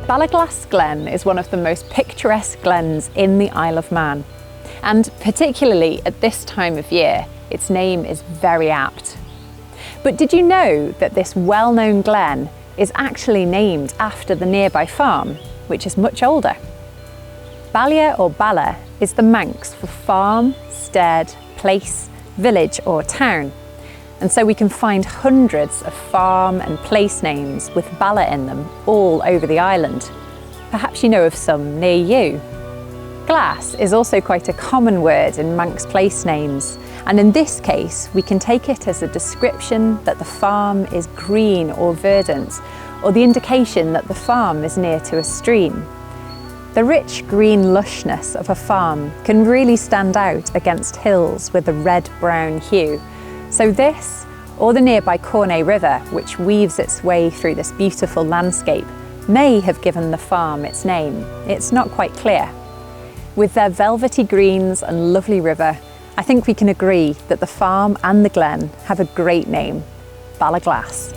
Ballaglass Glen is one of the most picturesque glens in the Isle of Man, and particularly at this time of year, its name is very apt. But did you know that this well-known glen is actually named after the nearby farm, which is much older? Ballia or Balla is the Manx for farm, stead, place, village or town. And so we can find hundreds of farm and place names with Balla in them all over the island. Perhaps you know of some near you. Glass is also quite a common word in Manx place names, and in this case we can take it as a description that the farm is green or verdant, or the indication that the farm is near to a stream. The rich green lushness of a farm can really stand out against hills with a red-brown hue. So this, or the nearby Cornay River, which weaves its way through this beautiful landscape, may have given the farm its name. It's not quite clear. With their velvety greens and lovely river, I think we can agree that the farm and the glen have a great name, Ballaglass.